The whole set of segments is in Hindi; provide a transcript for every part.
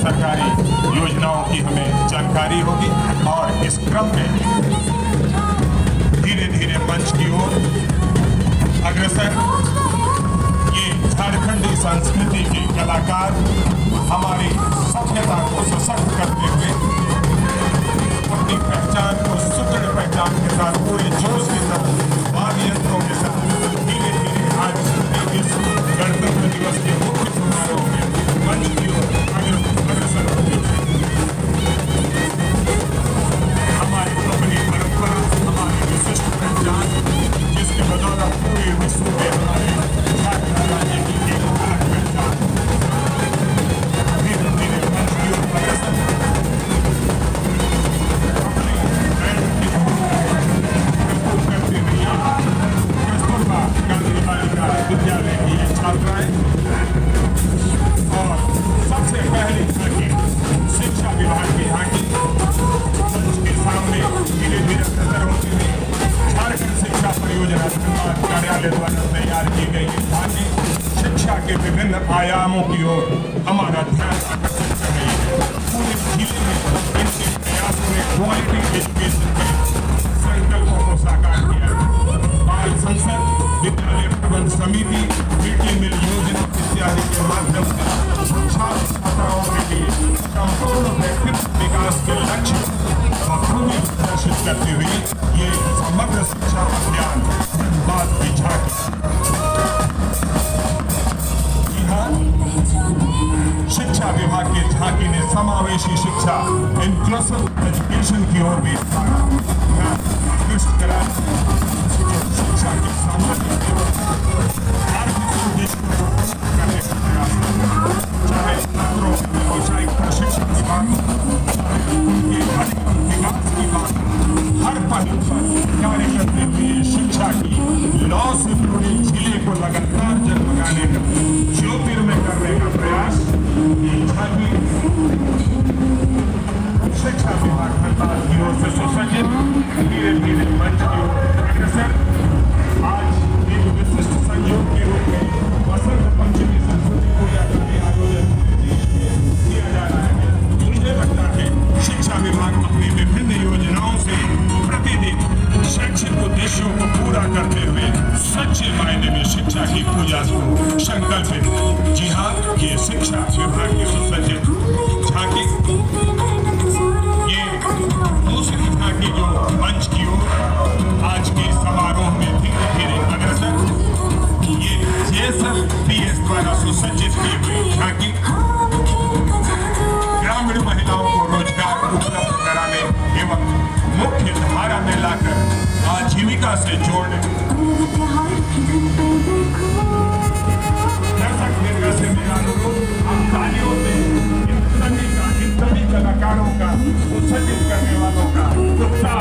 सरकारी योजनाओं की हमें जानकारी होगी और इस क्रम में धीरे धीरे मंच की ओर अग्रसर ये झारखंडी संस्कृति के कलाकार हमारी सभ्यता को सशक्त करते हुए अपनी पहचान को सुदृढ़ पहचान के साथ पूरे जोश के साथ वाद्य यंत्रों के साथ धीरे धीरे आज इस गणतंत्र दिवस के मुख्य समारोह में मंच की ओर अग्रसर होगी। हमारी अपनी परंपरा, हमारी विशिष्ट पहचान, जिसके बदौलत पूरे विश्व में हमारे झारखंड राज्य की एक अलग पहचान धीरे धीरे मंच की ओर अग्रसर विद्यालय की ये छात्राएं और सबसे पहले झांकी शिक्षा विभाग की झांकी मंच के सामने धीरे धीरे अग्रसर होते हुए झारखंड शिक्षा परियोजना धनबाद कार्यालय द्वारा तैयार की गई ये झांकी शिक्षा के विभिन्न आयामों की ओर हमारा ध्यान आकर्षित कर रही है। पूरे जिले में इनके प्रयासों ने क्वालिटी एजुकेशन के संकल्पों को साकार किया। बाल संसद, विद्यालय प्रबंध समिति, मिड डे मील योजना इत्यादि के माध्यम से छात्र छात्राओं के लिए संपूर्ण व्यक्तित्व विकास के लक्ष्य बखूबी प्रदर्शित करते हुए ये समग्र शिक्षा अभियान धनबाद की झांकी। जी हाँ, शिक्षा विभाग की झांकी ने समावेशी शिक्षा इंक्लूसिव एजुकेशन की ओर भी आकृष्ट करा। शिक्षा के सामाजिक एवं आर्थिक उद्देश्य को करने का प्रयास चाहे छात्रों की व्यावसायिक प्रशिक्षण की बात उनके अधिकतम विकास की बात हर पहलू पर कार्य करते हुए शिक्षा की लौ से पूरे जिले को लगातार जगमगाने का ज्योतिर्मय करने का प्रयास शिक्षा विभाग धनबाद की ओर से सुसज्जित धीरे धीरे मंच की ओर अग्रसर। आज एक विशिष्ट संयोग के रूप में वसंत पंचमी संस्कृति पूजा का भी आयोजन किया जा रहा है। मुझे लगता है शिक्षा विभाग अपनी विभिन्न योजनाओं से प्रतिदिन शैक्षिक उद्देश्यों को पूरा करते हुए सच्चे मायने में शिक्षा की पूजा को संकल्पित। जी हाँ, ये शिक्षा विभाग की सुसज्जित झांकी ये दूसरी झांकी जो मंच की ओर आज के समारोह में धीरे धीरे अग्रसर ये JSLPS द्वारा सुसज्जित की हुई झांकी ग्रामीण महिलाओं को रोजगार उपलब्ध कराने एवं मुख्य धारा में लाकर आजीविका से जोड़ने दर्शक दीर्घ से मेरा अनुरोध हम तालियों से इन सभी कलाकारों का सुसज्जित करने वालों का उत्साह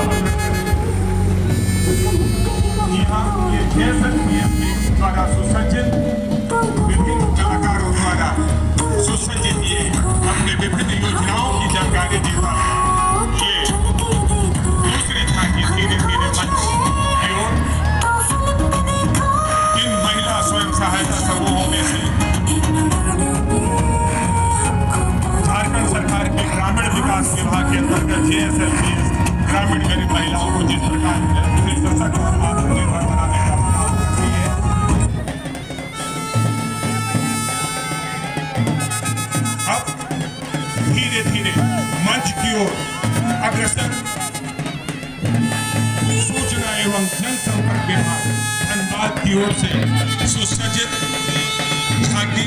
जी हाँ, ये JSLPS द्वारा सुसज्जित विभिन्न कलाकारों द्वारा सुसज्जित ये अपने विभिन्न योजनाओं की जानकारी देता ये दूसरी झांकी धीरे धीरे मंच की ओर इन महिला स्वयं सहायता समूहों में से झारखंड सरकार के ग्रामीण विकास विभाग के अंतर्गत JSLPS ग्रामीण गरीब महिलाओं को जिस प्रकार सशक्त और आत्मनिर्भर बनाने का काम करती है। अब धीरे धीरे मंच की ओर अग्रसर सूचना एवं जनसंपर्क विभाग धनबाद की ओर से सुसज्जित झांकी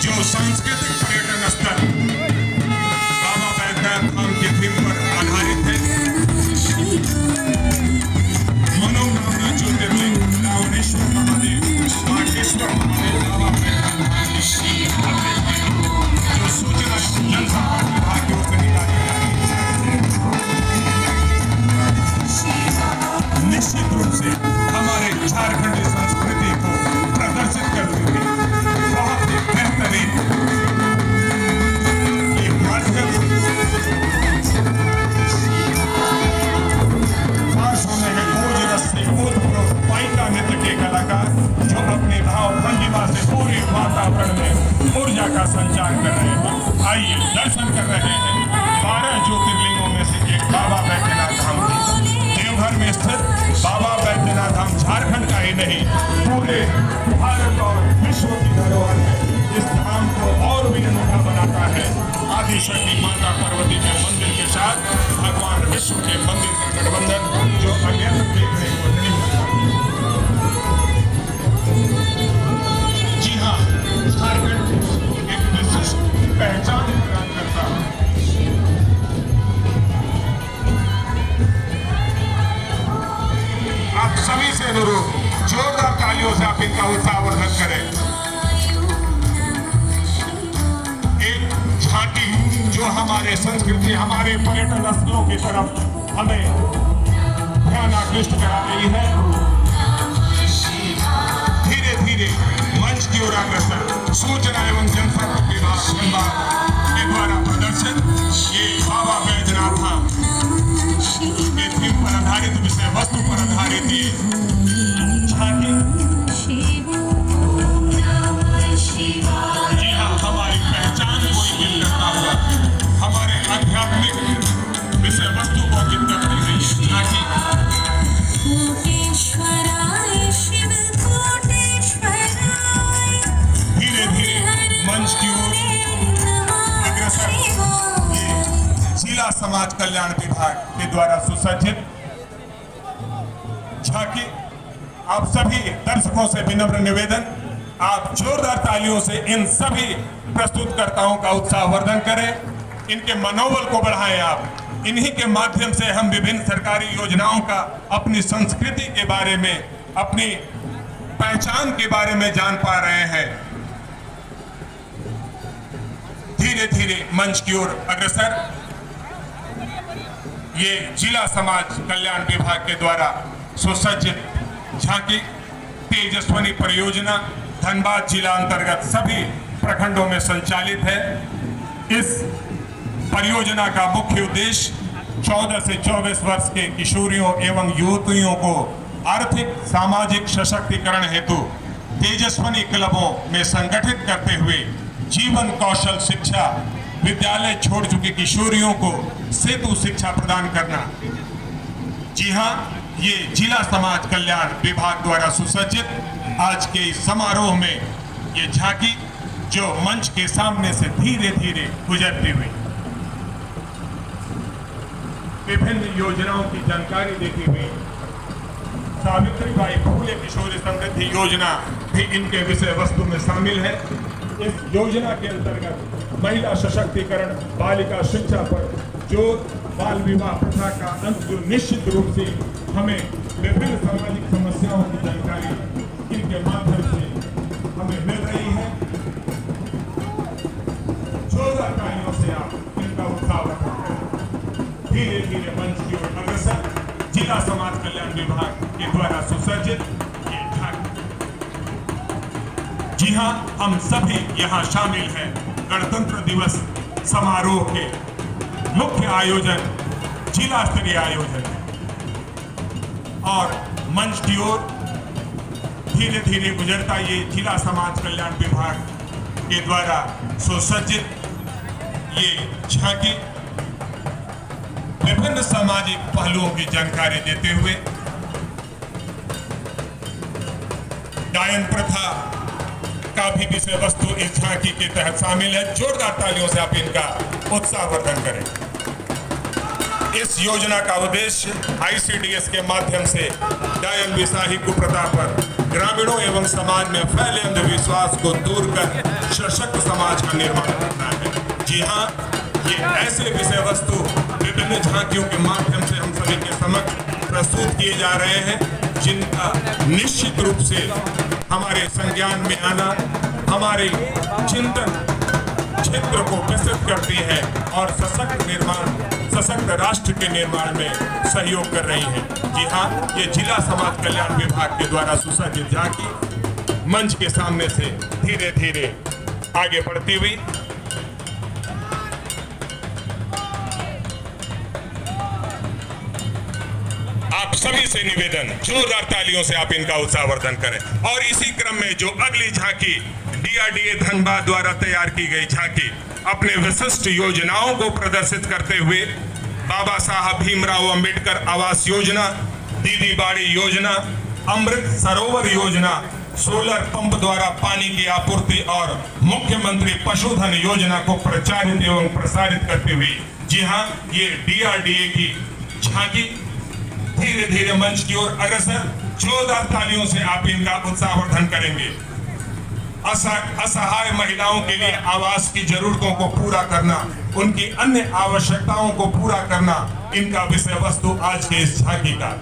जो सांस्कृतिक पर्यटन स्थल बाबा बैद्यनाथ धाम के थीम पर आधारित है। मनोकामना ज्योतिर्लिंग रावणेश्वर महादेव, बागेश्वर महादेव, बाबा बैद्यनाथ जो सूचना जनसंपर्क विभाग की ओर से निकाली निश्चित रूप से हमारे झारखंडी संस्कृति को प्रदर्शित करते हुए बहुत ही बेहतरीन ये माध्यम भाषा में है भोज रस से ओतप्रोत पाइका नृत्य के कलाकार जो अपने भाव भंगिमा से पूरे वातावरण में ऊर्जा का संचार कर रहे हैं। आइए दर्शन कर रहे हैं 12 ज्योतिर्लिंगों में से एक बाबा बैद्यनाथ धाम की। देवघर में स्थित बाबा बैद्यनाथ धाम झारखंड का ही नहीं पूरे भारत और विश्व की धरोहर है। इस धाम को और भी अनोखा बनाता है आदिशक्ति माता पार्वती के मंदिर के साथ भगवान विष्णु के मंदिर का गठबंधन, जो अन्यत्र देखने को नहीं मिलता। जी हाँ, झारखंड एक विशिष्ट पहचान प्रदान करता है। आप सभी से अनुरोध, जोरदार तालियों से आप इनका उत्साहवर्धन करें। एक झांकी जो हमारे संस्कृति, हमारे पर्यटन स्थलों की तरफ हमें ध्यान आकृष्ट करा रही है। धीरे धीरे मंच की ओर अग्रसर सूचना एवं जनसंपर्क विभाग के द्वारा प्रदर्शित ये बाबा बैद्यनाथ धाम के थीम पर आधारित, विषय वस्तु पर आधारित ये झांकी। जी हाँ, हमारी पहचान को इंगित करता हुआ, हमारे आध्यात्मिक विषय वस्तु को इंगित करती हुई ये झांकी धीरे धीरे मंच की ओर अग्रसर ये जिला समाज कल्याण विभाग के द्वारा सुसज्जित झांकी। आप सभी दर्शकों से विनम्र निवेदन, आप जोरदार तालियों से इन सभी प्रस्तुतकर्ताओं का उत्साहवर्धन करें, इनके मनोबल को बढ़ाएं। आप इन्हीं के माध्यम से हम विभिन्न सरकारी योजनाओं का, अपनी संस्कृति के बारे में, अपनी पहचान के बारे में जान पा रहे हैं। धीरे धीरे मंच की ओर अग्रसर ये जिला समाज कल्याण विभाग के द्वारा सुसज्जित झांकी तेजस्विनी परियोजना धनबाद जिला अंतर्गत सभी प्रखंडों में संचालित है। इस परियोजना का मुख्य उद्देश्य 14 से 24 वर्ष के किशोरियों एवं युवतियों को आर्थिक सामाजिक सशक्तिकरण हेतु तेजस्विनी क्लबों में संगठित करते हुए जीवन कौशल शिक्षा, विद्यालय छोड़ चुके किशोरियों को सेतु शिक्षा प्रदान करना। जी हाँ, ये जिला समाज कल्याण विभाग द्वारा सुसज्जित आज के इस समारोह में ये झांकी जो मंच के सामने से धीरे धीरे गुजरती हुई विभिन्न योजनाओं की जानकारी देती हुई, सावित्रीबाई फुले किशोरी समृद्धि योजना भी इनके विषय वस्तु में शामिल है। इस योजना के अंतर्गत महिला सशक्तिकरण, बालिका शिक्षा पर जोर, बाल विवाह प्रथा का अंत, जो निश्चित रूप से हमें विभिन्न सामाजिक समस्याओं की जानकारी इनके माध्यम से हमें मिल रही है। जोरदार तालियों से आप इनका उत्साह करें। धीरे धीरे मंच की ओर अग्रसर जिला समाज कल्याण विभाग के द्वारा सुसज्जित ये झांकी। जी हाँ, हम सभी यहाँ शामिल हैं गणतंत्र दिवस समारोह के मुख्य आयोजन, जिला स्तरीय आयोजन है। और मंच की ओर धीरे धीरे गुजरता ये जिला समाज कल्याण विभाग के द्वारा सुसज्जित ये झांकी विभिन्न सामाजिक पहलुओं की जानकारी देते हुए डायन प्रथा का भी विषय वस्तु इस झांकी के तहत शामिल है। जोरदार तालियों से आप इनका उत्साहवर्धन करें। इस योजना का उद्देश्य ICDS के माध्यम से डायन विषाही कुप्रथा पर ग्रामीणों एवं समाज में फैले अंधविश्वास को दूर कर सशक्त समाज का निर्माण करना है। जी हाँ, ये ऐसे विषय वस्तु विभिन्न झांकियों के माध्यम से हम सभी के समक्ष प्रस्तुत किए जा रहे हैं, जिनका निश्चित रूप से हमारे संज्ञान में आना हमारे चिंतन क्षेत्र को विस्तृत करती है और सशक्त राष्ट्र के निर्माण में सहयोग कर रही है। जी हाँ, ये जिला समाज कल्याण विभाग के द्वारा सुसज्जित झांकी मंच के सामने से धीरे धीरे आगे बढ़ती हुई आप सभी से निवेदन, जोरदार तालियों से आप इनका उत्साहवर्धन करें। और इसी क्रम में जो अगली झांकी डीआरडीए धनबाद द्वारा तैयार की गई झांकी अपने विशिष्ट योजनाओं को प्रदर्शित करते हुए बाबा साहब भीमराव अंबेडकर आवास योजना, दीदी बाड़ी योजना, अमृत सरोवर योजना, सोलर पंप द्वारा पानी की आपूर्ति और मुख्यमंत्री पशुधन योजना को प्रचारित एवं प्रसारित करते हुए, जी हाँ, ये डीआरडीए की झांकी धीरे धीरे मंच की ओर अग्रसर। जोरदार तालियों से आप इनका उत्साहवर्धन करेंगे। असहाय महिलाओं के लिए आवास की जरूरतों को पूरा करना, उनकी अन्य आवश्यकताओं को पूरा करना, इनका विषय वस्तु आज के इस झांकी का।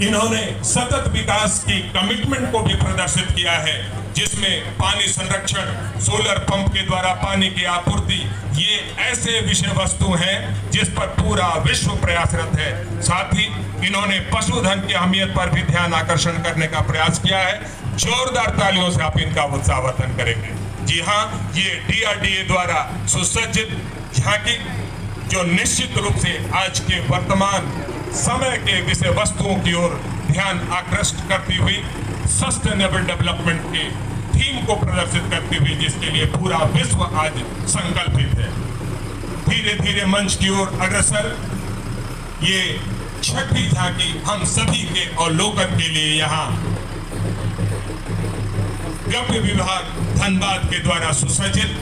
इन्होंने सतत विकास की कमिटमेंट को भी प्रदर्शित किया है, जिसमें पानी संरक्षण, सोलर पंप के द्वारा पानी की आपूर्ति, ये ऐसे विषय वस्तु हैं जिस पर पूरा विश्व प्रयासरत है। साथ ही इन्होंने पशुधन की अहमियत पर भी ध्यान आकर्षण करने का प्रयास किया है। जोरदार तालियों से आप इनका उत्साहवर्धन करेंगे। जी हाँ, ये डीआरडीए द्वारा सुसज्जित झांकी जो निश्चित रूप से आज के वर्तमान समय के विषय वस्तुओं की ओर ध्यान आकृष्ट करती हुई सस्टेनेबल डेवलपमेंट के थीम को प्रदर्शित करती हुई, जिसके लिए पूरा विश्व आज संकल्पित है। धीरे धीरे मंच की ओर अग्रसर ये छठी झांकी हम सभी के अवलोकन के लिए यहाँ गव्य विभाग धनबाद के द्वारा सुसज्जित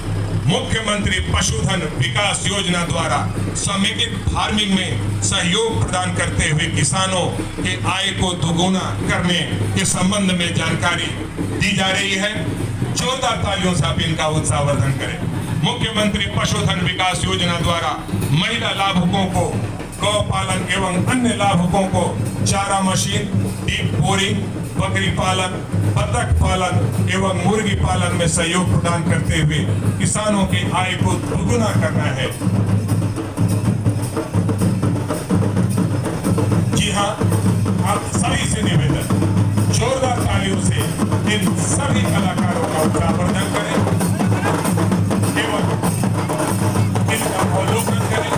मुख्यमंत्री पशुधन विकास योजना द्वारा समेकित फार्मिंग में सहयोग प्रदान करते हुए किसानों के आय को दोगुना करने के संबंध में जानकारी दी जा रही है। जोरदार तालियों से आप इनका उत्साहवर्धन करें। मुख्यमंत्री पशुधन विकास योजना द्वारा महिला लाभुकों को गौ पालन एवं अन्य लाभुकों को चारा मशीन, डीप बोरिंग, बकरी पालन, बतख पालन एवं मुर्गी पालन में सहयोग प्रदान करते हुए किसानों की आय को दोगुना करना है। जी हाँ, आप सभी से निवेदन, जोरदार तालियों से इन सभी कलाकारों का उत्साहवर्धन करें एवं इनका अवलोकन करें।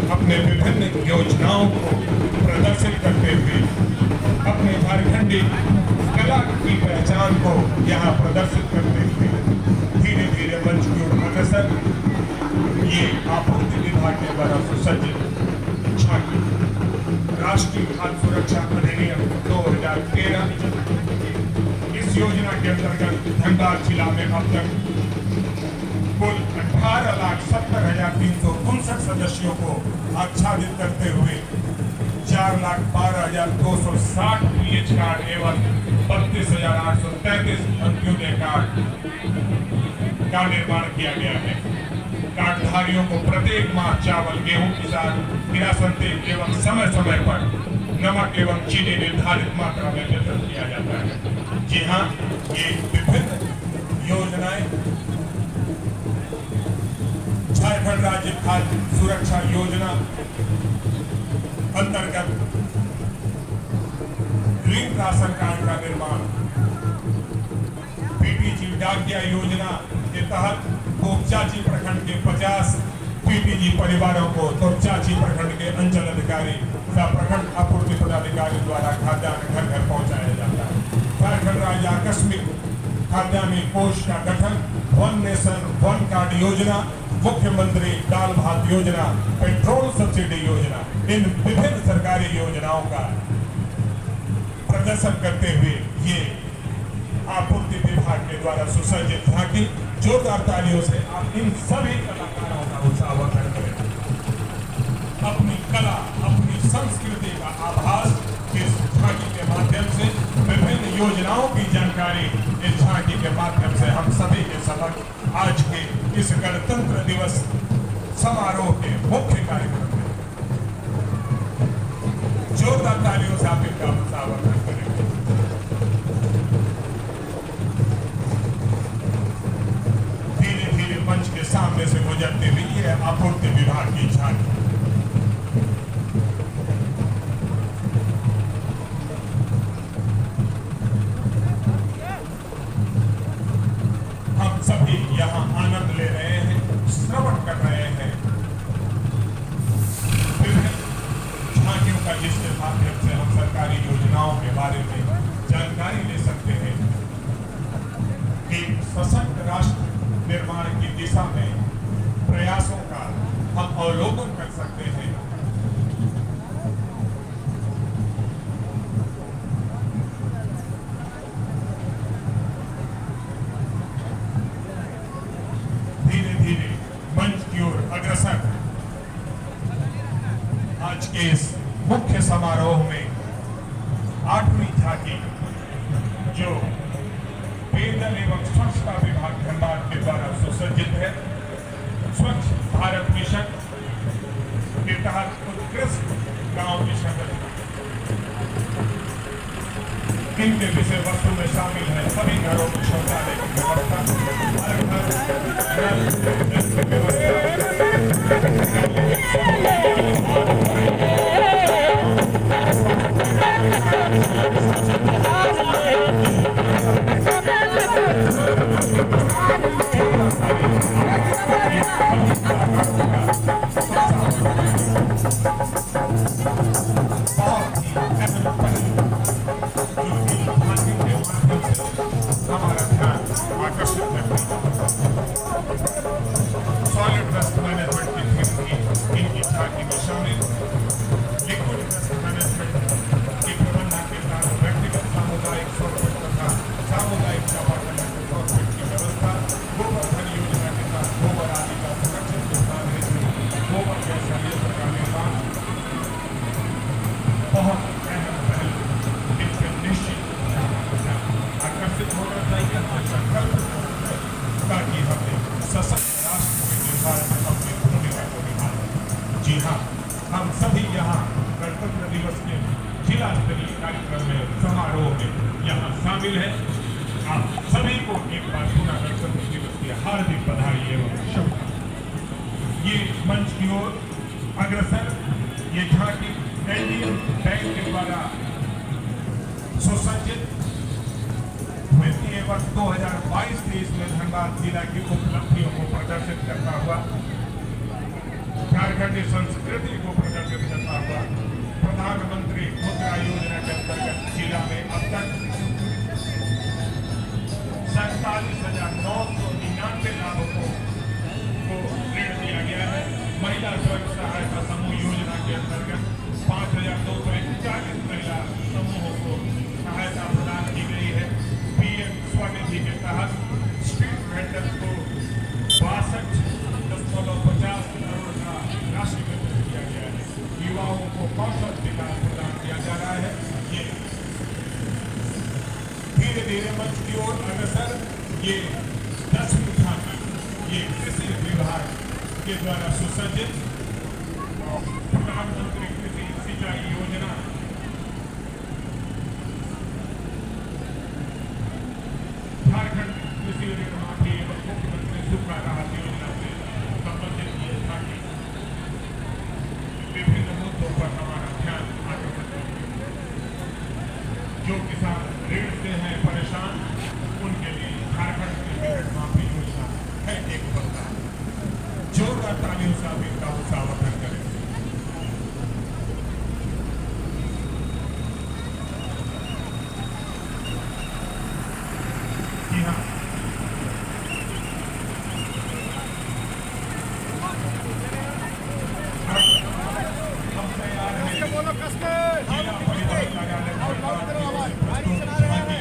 अपने विभिन्न योजनाओं को प्रदर्शित करते हुए अपने झारखंडी कला की पहचान को यहाँ प्रदर्शित करते हुए धीरे धीरे मंच की ओर अग्रसर ये आपूर्ति विभाग के द्वारा सुसज्जित झांकी राष्ट्रीय खाद्य सुरक्षा अधिनियम 2013 इस योजना के अंतर्गत धनबाद जिला में अब तक कुल 18,70,359 सदस्यों को आच्छादित करते हुए 4,12,260 पीएच कार्ड एवं 32,833 अंत्योदय कार्ड का निर्माण किया गया है। कार्डधारियों को प्रत्येक माह चावल, गेहूं की दाल, किरासन तेल एवं समय समय पर नमक एवं चीनी निर्धारित मात्रा में वितरण किया जाता है। जी हाँ, ये विभिन्न योजनाएं झारखंड राज्य खाद्य सुरक्षा योजना अंतर्गत ग्रीन राशन कार्ड का निर्माण, पीटीजी डाकिया योजना के तहत तोपचाची प्रखंड के 50 पीटीजी परिवारों को तोपचाची प्रखंड के अंचल अधिकारी तथा प्रखंड आपूर्ति पदाधिकारी द्वारा खाद्यान्न घर घर पहुंचाया जाता है। झारखंड राज्य आकस्मिक खाद्यान्न कोष का गठन, वन नेशन वन कार्ड योजना, मुख्यमंत्री दाल भात योजना, पेट्रोल सब्सिडी योजना, इन विभिन्न सरकारी योजनाओं का प्रदर्शन करते हुए ये आपूर्ति विभाग के द्वारा सुसज्जित झांकी। जोरदार तालियों से आप इन सभी कलाकारों का उत्साहवर्धन करें। अपनी कला, अपनी संस्कृति का आभास इस झांकी के माध्यम से, विभिन्न योजनाओं की जानकारी इस झांकी के माध्यम से हम सभी के समक्ष आज के इस गणतंत्र दिवस समारोह के मुख्य कार्यक्रम में जोरदार तालियों से आप इनका स्वागत करेंगे। धीरे धीरे मंच के सामने से गुजरते हुए ये आपूर्ति विभाग की झांकी हम सभी यहाँ आनंद ले रहे हैं, श्रवण कर रहे हैं विभिन्न झांकियों का, जिसके माध्यम से हम सरकारी योजनाओं के बारे में जानकारी ले सकते हैं। एक सशक्त राष्ट्र निर्माण की दिशा में प्रयासों का हम अवलोकन कर सकते हैं। धीरे धीरे मंच की ओर अग्रसर आज के इस मुख्य समारोह में 8वीं झांकी, जो पेयजल एवं स्वच्छता विभाग धनबाद के द्वारा सुसज्जित है, स्वच्छ भारत मिशन के तहत उत्कृष्ट गांव मिशन इनके विषय वस्तु में शामिल है सभी घरों में शौचालय की व्यवस्था, हर घर हमारा ध्यान आकर्षित करते सॉलिड वेस्ट मैनेजमेंट की थीम इनकी झांकी में शामिल, लिक्विड वेस्ट मैनेजमेंट की प्रबंधन के साथ व्यक्तिगत सामुदायिक सौरपेट तथा सामुदायिक चापाकल सौरपेट की व्यवस्था, गोबर धन योजना के साथ गोबर आदि का सुरक्षित भुगतान हेतु गोबर गैस संयंत्र का निर्माण बहुत अहम पहल इनके निश्चित आकर्षित होना चाहिए, संकल्प ताकि हम सशक्त राष्ट्र के निर्माण में अपनी भूमिका को निभाएं। जी हाँ, हम सभी यहाँ गणतंत्र दिवस के जिला स्तरीय कार्यक्रम में समारोह में यहाँ शामिल है। आप सभी को एक बार पुनः गणतंत्र दिवस की हार्दिक बधाई एवं शुभकामनाएं। ये मंच की ओर अग्रसर ये झांकी इंडियन बैंक के द्वारा सुसज्जित वित्तीय वर्ष 2022-23 में धनबाद जिला की उपलब्धियों को प्रदर्शित करता हुआ, झारखंड की संस्कृति को प्रदर्शित करता हुआ, प्रधानमंत्री मुद्रा योजना के अंतर्गत जिला में अब तक 47,999 लाभुकों को ऋण दिया गया है। महिला स्वयं सहायता समूह योजना के अंतर्गत 5,241 महिला समूहों को सहायता प्रदान की गई है। पीएम स्वनिधि के तहत स्ट्रीट वेंडर्स को 62.50 करोड़ का राशि वितरित किया गया है। युवाओं को कौशल विकास प्रदान किया जा रहा है। ये धीरे धीरे मंच की ओर अग्रसर ये 10वीं झांकी, ये कृषि विभाग के द्वारा सुसज्जित प्रधानमंत्री कृषि सिंचाई योजना, झारखंड कृषि ऋण माफी एवं मुख्यमंत्री सूखा राहत योजना से संबंधित ये झांकी विभिन्न मुद्दों पर हमारा ध्यान आकर्षित करती है। जो किसान ऋण से हैं परेशान, उनके लिए झारखंड कृषि ऋण माफी योजना है एक बदलाव। जोरदार तालियों से आप इनका उत्साहवर्धन करें। जी हाँ, हम तैयार हैं जिला परिवहन कार्यालय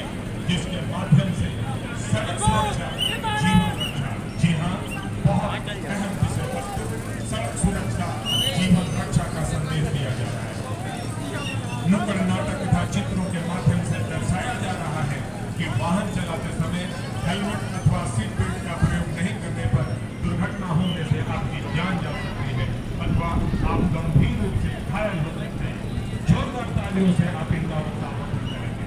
जिसके माध्यम से सड़क सुरक्षा जीवन रक्षा, जी हाँ, बहुत अहम विषय वस्तु सड़क सुरक्षा यात्रियों से आप इनका उत्साह करेंगे।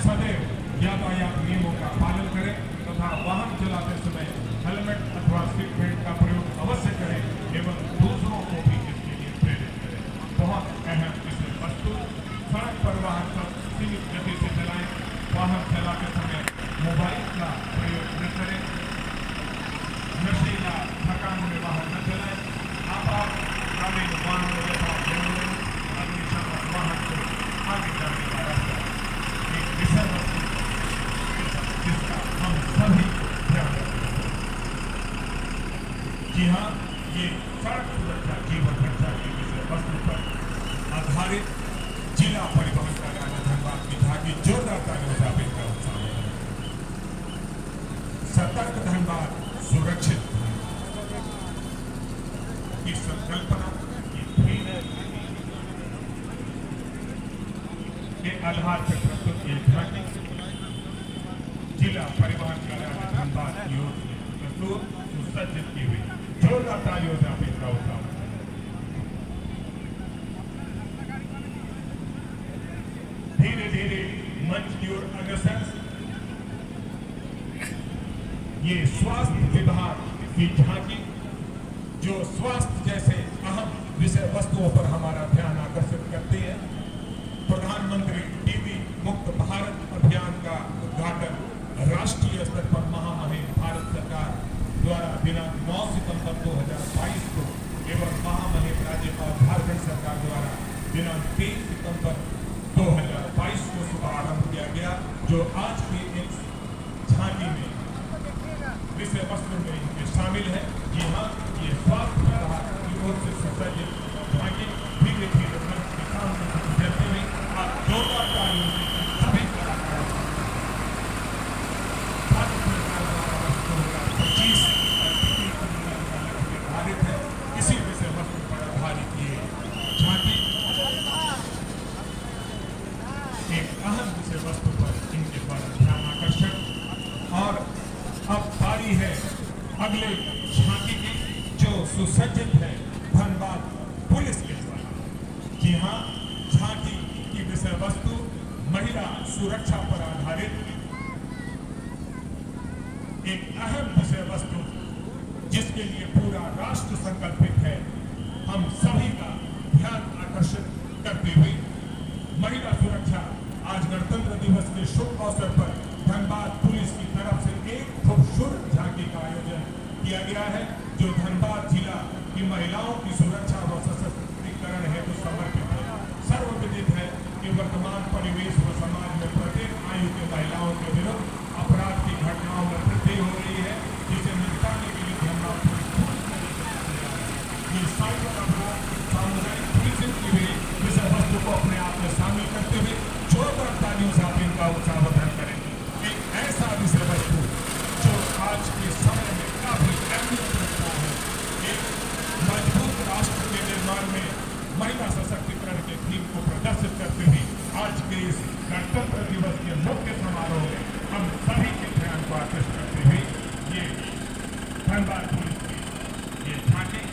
सदैव यातायात नियमों का पालन करें तथा वाहन चलाते समय हेलमेट अथवा सीट बेल्ट का प्रयोग अवश्य करें एवं दूसरों को भी इसके लिए प्रेरित करें। बहुत अहम विषय वस्तु, सड़क पर वाहन सीमित गति से चलाएं। वाहन चलाते समय मोबाइल का प्रयोग न करें। नशे या थकान में वाहन न चलाएं। आपातकालीन वाहनों यथा एम्बुलेंस, अग्निशमन वाहन को आगे जाने का रास्ता एक विषय वस्तु जिसका हम सभी ध्यान रखें। जी हाँ, ये सड़क सुरक्षा जीवन रक्षा की विषय वस्तु पर आधारित जिला परिवहन कार्यालय धनबाद की झांकी जोरदार तालियों से आप इनका उत्साह है। सतर्क धनबाद, सुरक्षित की संकल्पना के आधार पर प्रस्तुत ये झांकी जिला परिवहन कार्यालय धनबाद की ओर से प्रस्तुत सुसज्जित की हुई। जोरदार तालियों से आप इनका उत्साह। धीरे धीरे मंच की ओर अग्रसर। ये स्वास्थ्य विभाग की झांकी जो स्वास्थ्य जैसे अहम विषय वस्तुओं पर हमारा ध्यान आकर्षित करती है। प्रधानमंत्री टीबी मुक्त भारत अभियान का उद्घाटन राष्ट्रीय स्तर पर महामहिम भारत सरकार द्वारा दिनांक 9 सितंबर 2022 को एवं महामहिम राज्यपाल झारखंड सरकार द्वारा दिनांक 23 सितंबर 2022 को शुभारंभ किया गया, जो आज की इस झांकी में विषय वस्तु में इनके शामिल है। जी हाँ, ये स्वास्थ्य विभाग की ओर से सुसज्जित झांकी धीरे धीरे मंच के सामने से गुजरते हुए आप जोरदार तालियों से सभी कलाकारों भारत सरकार द्वारा वर्ष 2025 निर्धारित है। इसी विषय वस्तु पर आधारित ये झांकी एक अहम विषय वस्तु पर इनके द्वारा ध्यान आकर्षण। और अब बारी है अगले झांकी की, जो सुसज्जित है धनबाद पुलिस के द्वारा। जी हाँ, झांकी की विषय वस्तु महिला सुरक्षा पर आधारित एक अहम विषय वस्तु जिसके लिए पूरा राष्ट्र संकल्पित है। हम सभी का ध्यान आकर्षित करते हुए महिला सुरक्षा आज गणतंत्र दिवस के शुभ अवसर पर धनबाद पुलिस की तरफ से एक खूबसूरत झांकी का आयोजन किया गया है, जो धनबाद जिला की महिलाओं की सुरक्षा व सशक्तिकरण हेतु समर्पित है। सर्वविदित है कि वर्तमान परिवेश व समाज में प्रत्येक आयु के महिलाओं के विरुद्ध अपराध की घटनाओं में वृद्धि हो रही है, जिसे निपटाने के लिए धनबाद ये साइबर अपराध सामुदायिक पुलिसिंग की भी विषय वस्तु को अपने आप में शामिल करते हुए जोरदार तालियों से आप इनका उत्साहवर्धन करेंगे। एक ऐसा विषय वस्तु जो आज के समय में काफी अहमियत रखता है। एक मजबूत राष्ट्र के निर्माण में महिला सशक्तिकरण के थीम को प्रदर्शित करते हुए आज के इस गणतंत्र दिवस के मुख्य समारोह में हम सभी के ध्यान को आकर्षित करते हुए ये धनबाद पुलिस की ये झांकी।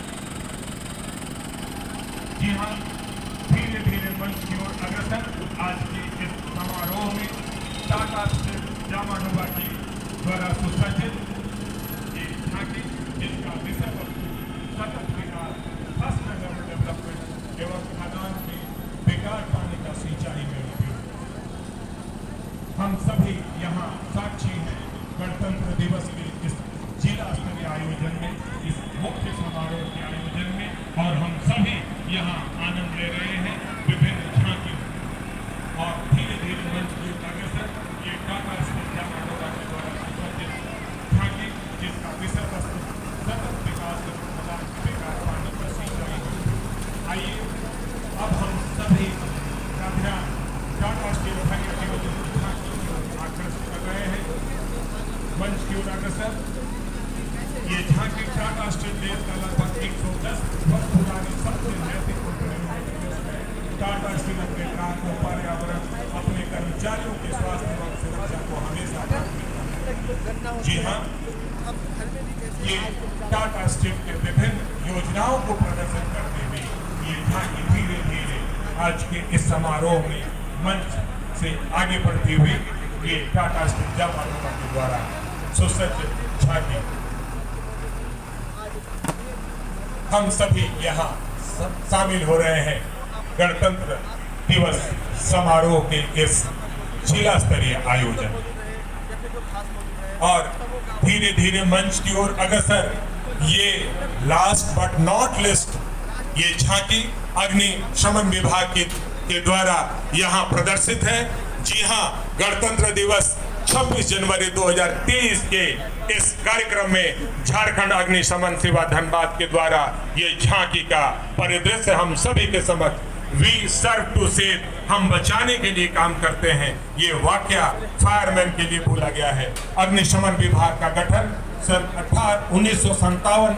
जी हाँ, धीरे धीरे मंच की ओर अग्रसर। आज के इस समारोह में टाटा स्टील जामानुबा की द्वारा सुसज्जित ये झांकी, जिसका विषय वस्तु सतत विकास, सस्टेनेबल डेवलपमेंट एवं खाद्यान्न के बेकार पानी का सिंचाई में उपयोग। हम सभी यहाँ साक्षी हैं गणतंत्र दिवस के इस जिला स्तरीय आयोजन में, इस मुख्य समारोह के आयोजन में, और हम सभी यहाँ आनंद ले रहे हैं विभिन्न झांकियों। और धीरे धीरे मंच की अग्रसर ये टाटा स्टील जामानुबा के द्वारा सुसज्जित झांकी, जिसका विषय वस्तु सतत विकास बेकार पानी का सिंचाई है। आइए अब हम सभी का ध्यान टाटा स्टील हरियाणा आयोजित झांकी की ओर आकर्षित कर रहे हैं। मंच की ओर अग्रसर ये झांकी टाटा स्टील देश का लगभग 110 वर्ष पुरानी सबसे नैतिक टाटा स्टील अपने ग्राहकों, पर्यावरण, अपने कर्मचारियों के स्वास्थ्य एवं सुरक्षा को हमेशा प्राथमिकता। जी हाँ, ये टाटा स्टील के विभिन्न योजनाओं को प्रदर्शित करते हुए ये झांकी धीरे धीरे आज के इस समारोह में मंच से आगे बढ़ती हुई ये टाटा स्टील जापानों के द्वारा सुसज्जित झांकी हम सभी यहाँ शामिल हो रहे हैं गणतंत्र दिवस समारोह के इस जिला स्तरीय आयोजन और धीरे धीरे मंच की ओर अग्रसर ये लास्ट बट नॉट लिस्ट ये झांकी अग्निशमन विभाग के द्वारा यहाँ प्रदर्शित है। जी हाँ, गणतंत्र दिवस 26 जनवरी 2023 के इस कार्यक्रम में झारखंड अग्निशमन सेवा धनबाद के द्वारा ये झांकी का परिदृश्य हम सभी के समक्ष वी सर्व टू सेव, हम बचाने के लिए काम करते हैं, ये वाक्य फायरमैन के लिए बोला गया है। अग्निशमन विभाग का गठन सन 1957